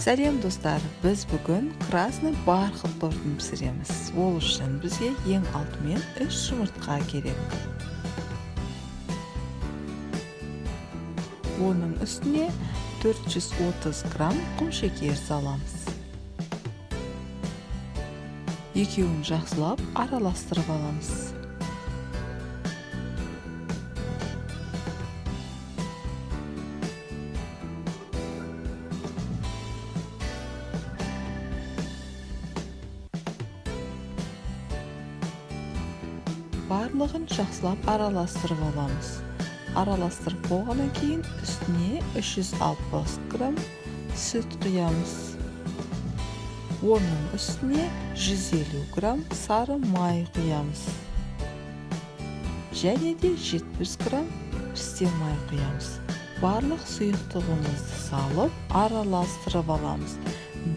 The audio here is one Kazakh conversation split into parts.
Сәлем достар, біз бүгін красный бархат тортын пісіреміз. Ол үшін бізге ең алдымен 3 жұмыртқа керек. Оның үстіне 430 грамм құмшекер саламыз. Екеуін жақсылап араластырып аламыз. Барлығын жақсылап араластырып аламыз. Араластырып болғаннан кейін үстіне 360 грамм сүт құямыз. Оның үстіне 150 грамм сары май құямыз. Және де 70 грамм пістен май құямыз. Барлық сұйықтығымызды салып араластырып аламыз.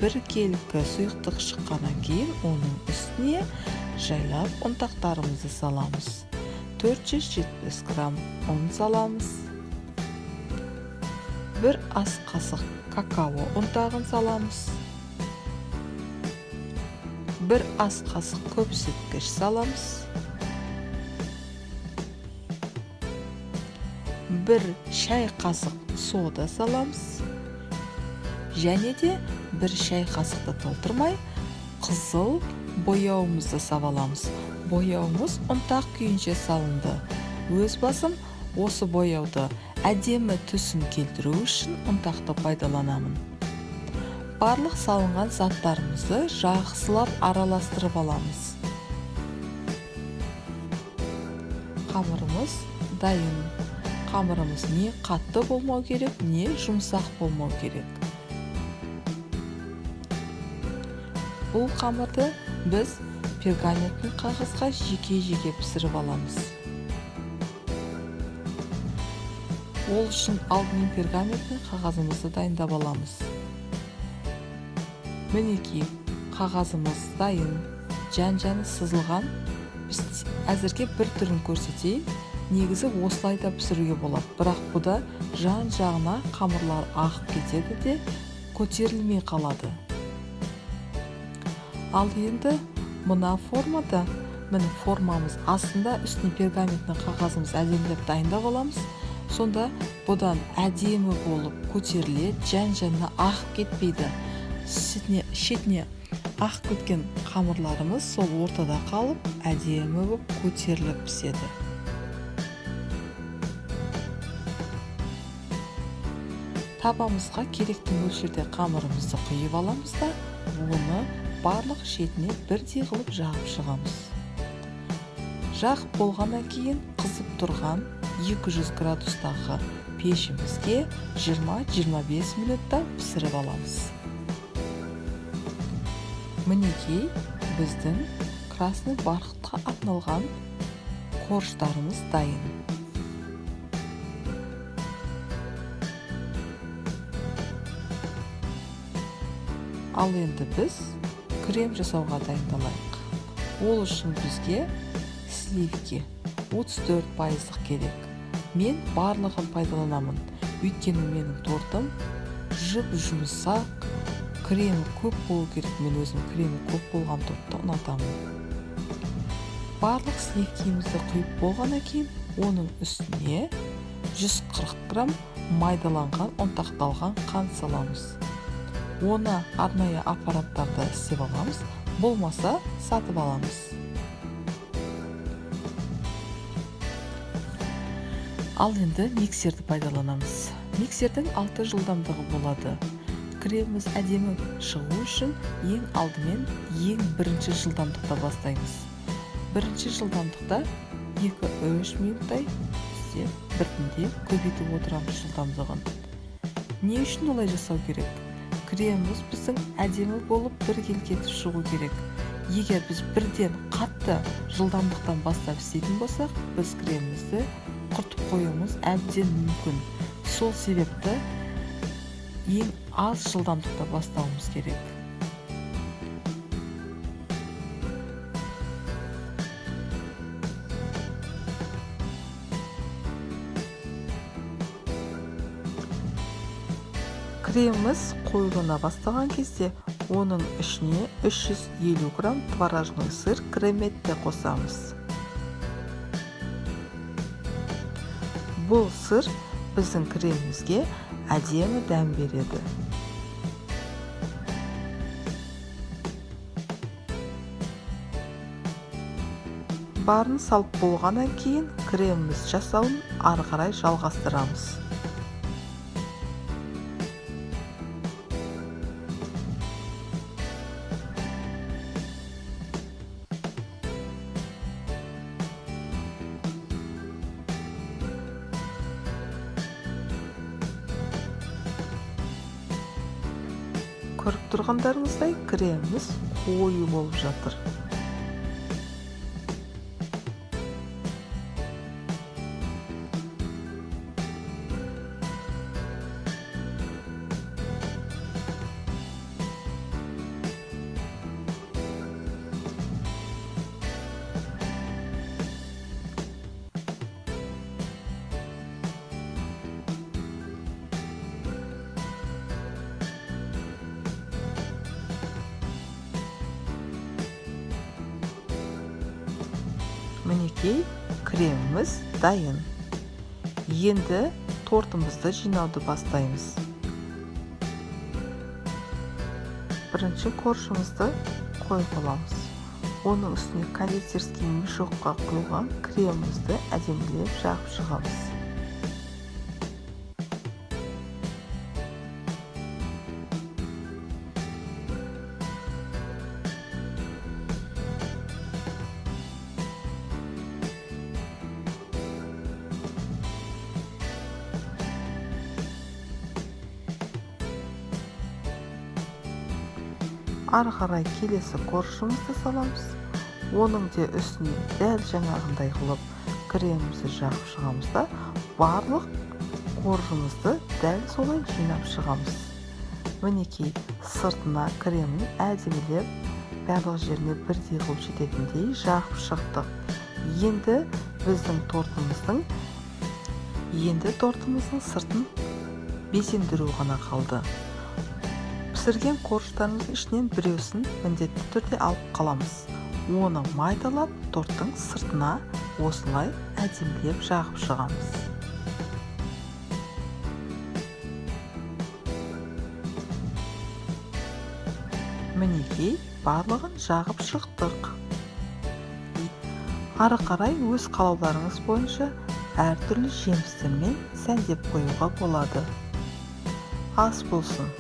Бір келкі сұйықтық шыққаннан кейін оның үстіне жайлап ұнтақтарымызды саламыз. 470 грамм ұн саламыз. 1 ас қасық какао ұнтағын саламыз. 1 ас қасық көпсіткіш саламыз. 1 шай қасық сода саламыз. Және де 1 шай қасықты толтырмай қызыл бояуымызды сабаламыз. Бояуымыз ұнтақ күйінше салынды. Өз басым осы бояуды әдемі түсін келтіру үшін ұнтақты пайдаланамын. Барлық салынған заттарымызды жақсылап араластырып аламыз. Қамырымыз дайын. Қамырымыз не қатты болмау керек, не жұмсақ болмау керек. Бұл қамырды біз пергаментный қағазға жеке-жеке пісіріп аламыз. Ол үшін алдымен пергаментный қағазымызды дайындап аламыз. Мінекей, қағазымыз дайын, жан-жаны сызылған. Біз әзірге бір түрін көрсетейін. Негізі осылайда пісіруге болады, бірақ бұда жан-жағына қамырлар ағып кетеді де көтерілмей қалады. Ал енді мына формада, міне формамыз астында үстіне пергаментный қағазымыз әдемілеп дайындап аламыз. Сонда бұдан әдемі болып көтеріледі, жан-жанына ағып кетпейді. Шетіне ағып кеткен қамырларымыз сол ортада қалып, әдемі болып көтеріліп піседі. Табамызға керекті мөлшерде қамырымызды құйып аламыз да, оны барлық шетіне бірдей қылып жағып шығамыз. Жағып болғаннан кейін қызып тұрған 200 градустағы пешімізге 20-25 минутта пісіріп аламыз. Мінекей біздің красный бархатқа арналған корждарымыз дайын. Ал енді біз крем жасауға дайындалайық. Ол үшін бізге сливки 34% керек. Мен барлығын пайдаланамын. Өйткені менің тортым жұп-жұмсақ, кремі көп болу керек. Мен өзім кремі көп болған тортты ұнатамын. Барлық сливкимізді құйып болғаннан кейін, оның үстіне 140 грамм майдаланған ұнтақталған қант саламыз. Оны арнайы аппараттарда істеп аламыз, болмаса сатып аламыз. Ал енді миксерді пайдаланамыз. Миксердің 6 жылдамдығы болады. Креміміз әдемі шығу үшін ең алдымен бірінші жылдамдықта бастаймыз. Бірінші жылдамдықта 2-3 минуттай істеп, біртіндеп көбейтіп отырамыз жылдамдығын. Не үшін олай жасау керек? Креміміз біздің әдемі болып бір келкетіп шығу керек. Егер біз бірден қатты жылдамдықтан бастап істейтін болсақ, біз кремімізді құртып қоюымыз әбден мүмкін. Сол себепті ең аз жылдамдықта бастауымыз керек. Креміміз қойылына бастаған кезде оның ішіне 350 грамм творожный сыр креметте қосамыз. Бұл сыр біздің кремімізге әдемі дәм береді. Барын салып болғаннан кейін креміміз жасауын ары қарай жалғастырамыз. Көріп тұрғандарыңыздай креміміз қою болып жатыр. Мінекей, креміміз дайын. Енді тортымызды жинауды бастаймыз. Бірінші коржымызды қойып аламыз. Оның үстіне кондитерский мешокқа құйылған кремімізді әдемілеп жағып шығамыз. Ары қарай келесі коржымызды саламыз. Оның де үстіне дәл жаңағындай қылып кремімізді жағып шығамыз да, барлық коржымызды дәл солай жинап шығамыз. Мінекей, сыртына кремін әдемілеп, барлық жеріне бірдей қылып жететіндей жағып шықтық. Енді біздің тортымыздың сыртын безендіру ғана қалды. Пісірген корждарымыздың ішінен біреусін міндетті түрде алып қаламыз. Оны майдалап торттың сыртына осылай әдемілеп жағып шығамыз. Мінекей, барлығын жағып шықтық. Ары қарай өз қалауларыңыз бойынша әртүрлі жемістермен сәндеп қоюға болады. Ас болсын.